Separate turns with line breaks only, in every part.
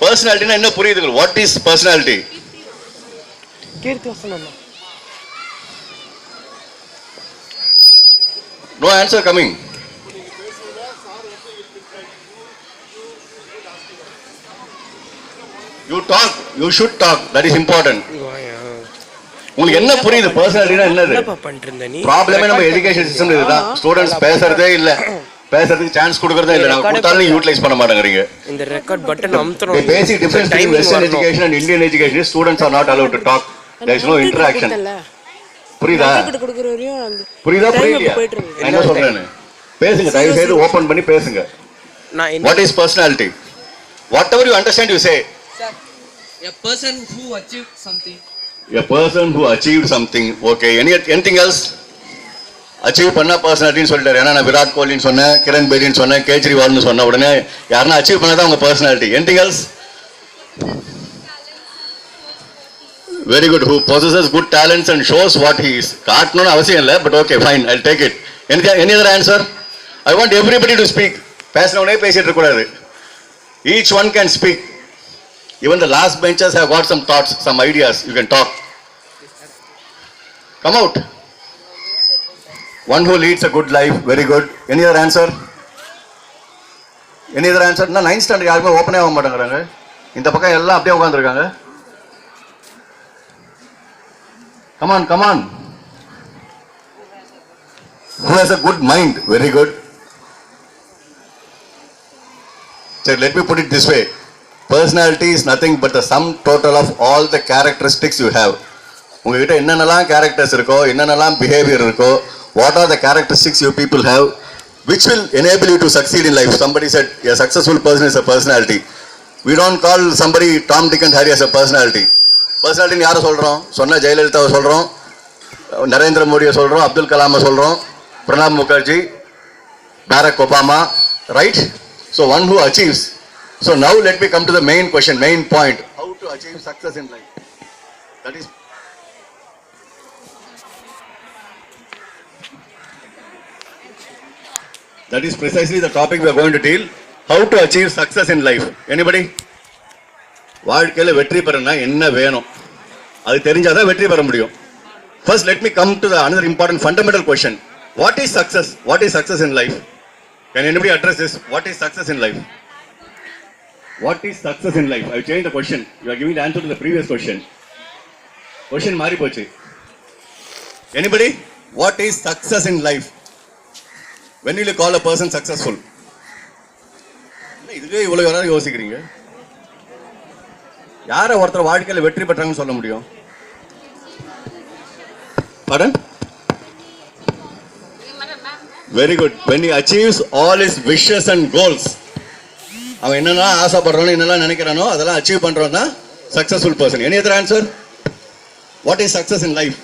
பர்சனாலிட்டினா என்ன புரியுது? What is personality? No answer coming. You talk, you should talk, that is important. உங்களுக்கு என்ன புரியுது? பர்சனாலிட்டினா என்னது? ப்ராப்ளமே நம்ம எஜுகேஷன் சிஸ்டம்ல இதுதான். ஸ்டூடண்ட்ஸ் பேசுறதே இல்ல, பேசுறதுக்கு சான்ஸ் கொடுக்கறதே இல்ல. நான் கொடுத்தாலும் யூட்டிலைஸ் பண்ண மாட்டேங்கறீங்க. இந்த ரெக்கார்ட் பட்டன் அமுத்துறோம். The basic difference between Western education and Indian education is students are not allowed to talk. There is no interaction. புரியுதா? புரியுதா? புரியலையா? நான் என்ன சொல்றேன்னு பேசுங்க, தயவு செய்து ஓபன் பண்ணி பேசுங்க. What is personality? Whatever you understand, you say.
Sir, a person who achieved something.
A person who achieved something. Okay. Anything else? Achieve பண்ணா பர்சனாலிட்டின்னு சொல்லிட்டாரு. ஏன்னா நான் விராட் கோலின்னு சொன்னேன், கிரண் பேடின்னு சொன்னேன், கேஜ்ரிவால்னு சொன்ன உடனே யாருன்னா அச்சீவ் பண்ணாதான் அவங்க personality. Anything else? Very good. Who possesses good talents and shows what he is. காட்டணும்னு அவசியம் இல்லை, but okay fine, I'll take it. Any other answer? I want everybody to speak. பேசினவனே பேசிட்டு இருக்கக்கூடாது. Each one can speak. Even the last benchers have got some thoughts, some ideas. You can talk. Come out. One who leads a good life. Very good. Any other answer? Any other answer? நான் 9th standard யாருமே ஓப்பனே ஆக மாட்டேங்கிறாங்க. இந்த பக்கம் எல்லாம் அப்படியே உட்காந்துருக்காங்க. Come on, come on. Who has a good mind? Very good. So let me put it this way. Personality is nothing but the sum total of all the characteristics you have. உங்ககிட்ட என்னென்னலாம் characters இருக்கோ, என்னென்னலாம் behaviour இருக்கோ, what are the characteristics you people have which will enable you to succeed in life? Somebody said a successful person is a personality. We don't call somebody Tom, Dick and Harry as a personality. Personality யாரை சொல்றோம்? சொன்ன ஜெயலலிதாவை சொல்றோம், நரேந்திர மோடியை சொல்றோம், அப்துல் கலாமை சொல்றோம், Pranab Mukherjee, Barack Obama, right? So one who achieves. So now let me come to the main question, main point. How to achieve success in life? That is precisely the topic we are going to deal. How to achieve success in life? Anybody? வாழ்க்கையில வெற்றி பெறனா என்ன வேணும்? அது தெரிஞ்சாதான் வெற்றி பெற முடியும். First let me come to the another important fundamental question. What is success? What is success in life? Can anybody address this? What is success in life? What is success in life? I will change the question. You are giving the answer to the previous question. Question மாறி போச்சு. Anybody? What is success in life? When will you call a person successful? இதுவே இவ்வளவு யாராவது யோசிக்கிறீங்க? யாரை ஒருத்தர் வாழ்க்கையில வெற்றி பெற்றாங்கன்னு சொல்ல முடியும்? Pardon? Very good. When he achieves all his wishes and goals. அவன் என்னெல்லாம் ஆசைப்படுறானோ, என்னெல்லாம் நினைக்கிறானோ அதெல்லாம் அச்சீவ் பண்றவன் தான் successful person. Any other answer? What is success in life?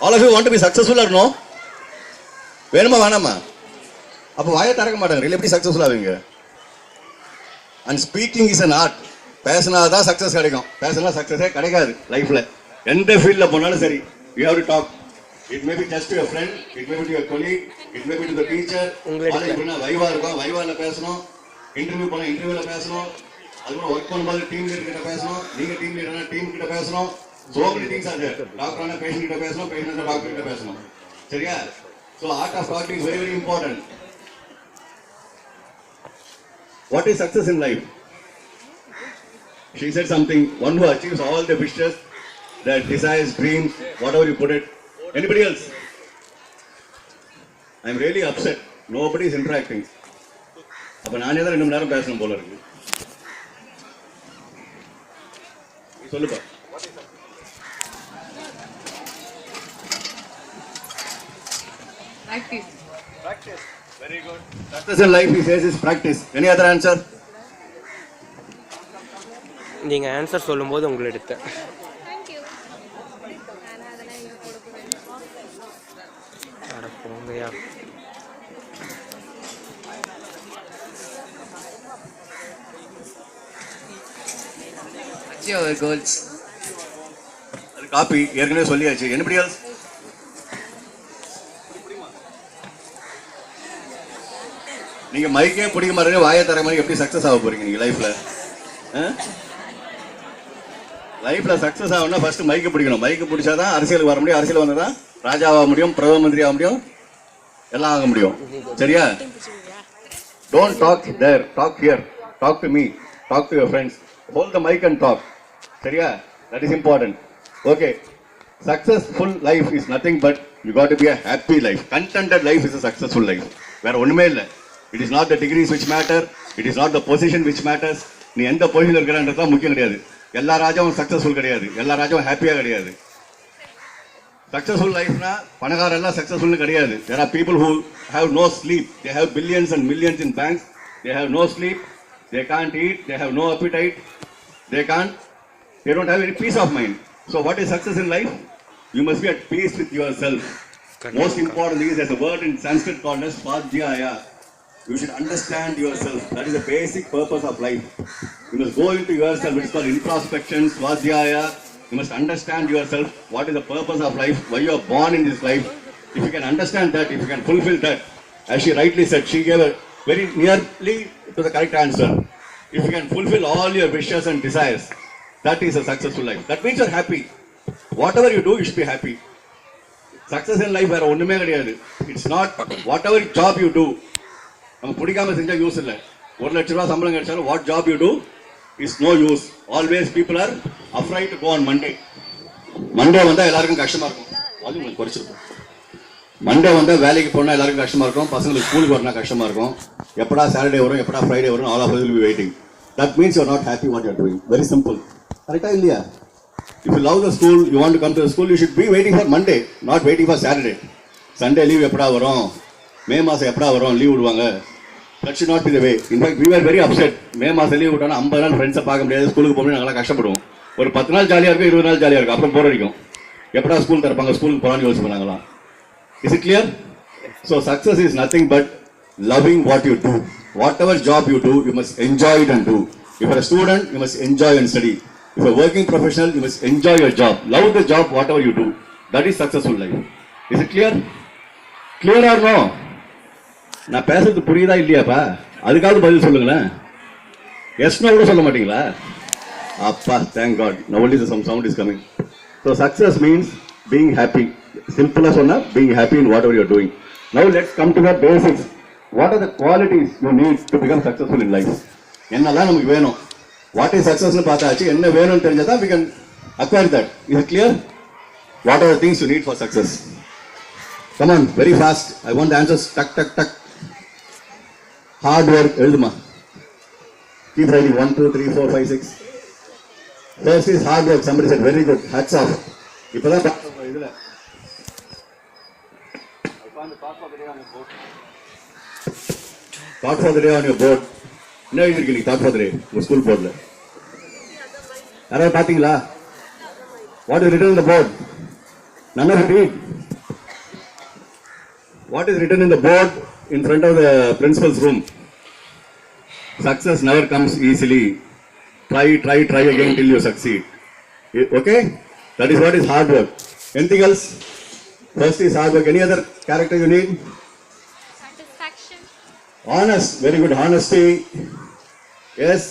All of you want to be successful or no? வேணுமா வேணாமா? அப்போ வாயை திறக்க மாட்டாங்க. எப்படி சக்சஸ்ஃபுல் ஆவீங்க? And speaking is an art. பேசினாதான் சக்சஸ் கிடைக்கும், பேசினா சக்சஸே கிடைக்காது லைஃப்ல. எந்த ஃபீல்டில் போனாலும் சரி, you have to talk. It may be just to your friend, it may be to your colleague, it may be to the teacher. உங்களுக்கு வைவா இருக்கும், வைவால பேசணும். இன்டர்வியூ போனால் இன்டர்வியூல பேசணும். அதுக்கப்புறம் ஒர்க் பண்ணும்போது டீம் லீடர் கிட்ட பேசணும். நீங்க டீம் லீடர்னா டீம் கிட்ட பேசணும். So many things are there. டாக்டர்னா பேஷண்ட் கிட்ட பேசணும், பேஷண்ட்னா டாக்டர் கிட்ட பேசணும். சரியா? So art of talking is very, very important. What is success in life? She said something. One who achieves all the wishes, their desires, dreams, whatever you put it. Anybody else? I am really upset. Nobody is interacting. அப்ப நானே தான் 2 மணி நேரம் பேசணும் போல இருக்கு. சொல்லுப்பா.
Practice.
Practice. Very good. Success in life, he says, is practice. Any other answer?
நீங்க answer சொல்லும்போது உங்களை எடுத்தேன். அட போங்கயா.
Achieve our goals.
அது காப்பி ஏற்கனவே சொல்லியாச்சு. Anybody else? நீங்க மைக்கே பிடிக்க மாட்டீங்க, வாயை தர மாதிரி எப்படி சக்சஸ் ஆக போறீங்க நீங்க லைஃப்ல? லைஃப்ல சக்சஸ் ஆகணும்னா ஃபர்ஸ்ட் மைக்கு பிடிக்கணும். மைக்கு பிடிச்சாதான் அரசியலுக்கு வர முடியும். அரசியல் வந்தா ராஜாவாக முடியும், பிரதம மந்திரி ஆக முடியும், எல்லாம் ஆக முடியும். சரியா? Don't talk there, talk here, talk to me, talk to your friends, hold the mic and talk. சரியா? That is important. Okay, successful life is nothing but you got to be a happy life. Contented life is a successful life. வேற ஒண்ணுமே இல்லை. It is not the degrees which matter, it is not the position which matters. நீ எந்த பொசிஷன்ல இருக்கிறன்றது தான் முக்கியம் கிடையாது. எல்லா ராஜாவும் சக்சஸ்ஃபுல் கிடையாது, எல்லா ராஜாவும் ஹாப்பியா கிடையாது. சக்சஸ்ஃபுல் லைஃப்னா பணக்காரன் எல்லாம் சக்சஸ்ஃபுல் கிடையாது. There are people who have no sleep, they have billions and millions in banks, they have no sleep, they can't eat, they have no appetite, they don't have any peace of mind. So what is success in life? You must be at peace with yourself. Most important thing is there's a word in Sanskrit called as Svadhyaya. You should understand yourself. That is the basic purpose of life. You must go into yourself, which is called introspection, Svadhyaya. You must understand yourself. What is the purpose of life? Why you are born in this life? If you can understand that, if you can fulfill that, as she rightly said, she gave a very nearly to the correct answer. If you can fulfill all your wishes and desires, that is a successful life. That means you're happy. Whatever you do, you should be happy. Success in life வேற ஒண்ணுமே கிடையாது. It's not whatever job you do. நம்ம பிடிக்காம செஞ்சா use இல்லை. 1 லட்ச ரூபாய் சம்பளம் கிடைச்சாலும் what job you do is no use. Always people are afraid to go on Monday. Monday வந்தா எல்லாருக்கும் கஷ்டமா இருக்கும். அது உங்களுக்கு குறைச்சிருக்கும். Monday வந்தா வேலைக்கு போனா எல்லாருக்கும் கஷ்டமா இருக்கும். பசங்களுக்கு ஸ்கூலுக்கு வரனா கஷ்டமா இருக்கும். எப்படா சாட்டர்டே வரும், எப்படா ஃப்ரைடே வரும், all of us will be waiting. That means you're not happy what you're doing. Very simple. கரெக்டா இல்லையா? If you love the school, you want to come to the school, you should be waiting for Monday, not waiting for Saturday. Sunday leave எப்படா வரும், மே மாசம் எப்படா வரும் leave விடுவாங்க. That should not be the way. In fact, we were very upset. மே மாசம் leave விட்டோம்னா 50 நாள் ஃப்ரெண்ட்ஸை பார்க்க முடியாது, ஸ்கூலுக்கு போகணும், நாங்களாம் கஷ்டப்படுவோம். ஒரு 10 நாள் ஜாலியாக இருக்கும், 20 நாள் ஜாலியாக இருக்கும், அப்புறம் போர் அடிக்கும். எப்படா ஸ்கூல் திறப்பாங்க, ஸ்கூலுக்கு போகலான்னு யோசிச்சு பண்ணாங்களாம். Is it clear? So success is nothing but loving what you do. Whatever job you do, you must enjoy it and do. If you're a student, you must enjoy and study. If you're a working professional, you must enjoy your job. Love the job, whatever you do. That is successful life. Is it clear? Clear or no? நான் பேசுறது புரியுதா இல்லையாப்பா? அதுக்காவது பதில் சொல்லுங்களேன். Yes no கூட சொல்ல மாட்டீங்களா? அப்பா, thank God. Now only some sound is coming. So success means being happy. Simple சொன்னா being happy in whatever you're doing. Now let's come to the basics. What are the qualities you need to become successful in life? என்னெல்லாம் நமக்கு வேணும்? What is success னு பார்த்தாச்சு, என்ன வேணும்னு தெரிஞ்சதா we can acquire that. Is it clear? What are the things you need for success? Come on, very fast. I want the answers. Tuck, tuck, tuck. Hard work. எழுதுமா. Keep writing. 1, 2, 3, 4, 5, 6. First is hard work. Somebody said very good. Hats off. இப்பதான் பார்த்தோம் இதுல. Thought for the day on your board. Thought for the day on your board. என்ன எழுதிருக்கீங்க thought for the day உங்க school போர்ட்ல? யாராவது பாத்தீங்களா? What is written in the board? None of it read. What is written in the board in front of the principal's room? Success never comes easily. Try again till you succeed. Okay? That is what is hard work. Anything else? First is hard work. Any other character you need?
Satisfaction.
Honest. Very good. Honesty. Yes.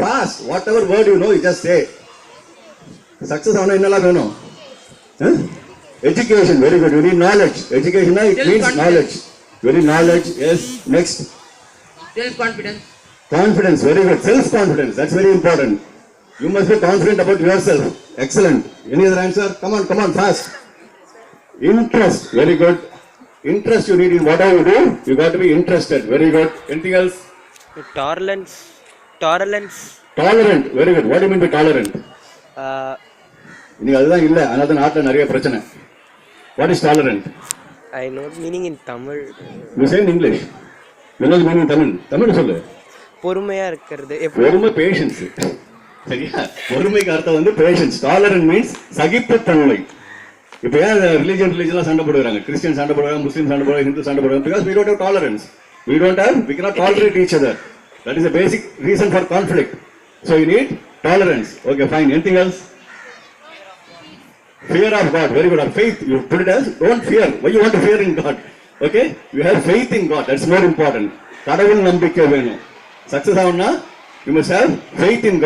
Fast. Whatever word you know, you just say. Success avana ennala venum? Education. Very good. You need knowledge. Education it means knowledge. You need knowledge. Yes. Next.
Self-confidence.
Confidence. Very good. Self-confidence. That's very important. You must be confident about yourself. Excellent. Any other answer? Come on, fast. Interest. Very good. Interest you need in whatever you do. You got to be interested. Very good. Anything else?
Tolerance.
Tolerant. Very good. What do you mean by tolerant? இன்னைக்கு அதுதான் இல்லை, அதனால நாட்டில் நிறைய பிரச்சனை. What is tolerant?
I know meaning in Tamil.
You say in English. You know the meaning in Tamil. Tamil சொல்லு.
பொறுமையா இருக்கிறது.
பொறுமை, பேஷன்ஸ். சரியா? பொறுமைக்கு அர்த்தம் வந்து பேஷன்ஸ். டாலரன்ட் மீன்ஸ் சகிப்புத்தன்மை. இப்போ ஏன் ரிலீஜன்லாம் சண்டை போடுறாங்க? கிறிஸ்டியன் சண்டை போடுறாங்க, முஸ்லீம் சண்டை போடுறாங்க, ஹிந்து சண்டை போடுறாங்க. Because we don't have tolerance. We cannot tolerate each other. That is the basic reason for conflict. So you need tolerance. Okay, fine. Anything else? Fear of God. Very good. Or faith. You put it as don't fear. Why you want to fear in God? Okay? You have faith in God. That's more important. கடவுள் நம்பிக்கை வேணும். Success ஆகணும்னா you must have faith in God.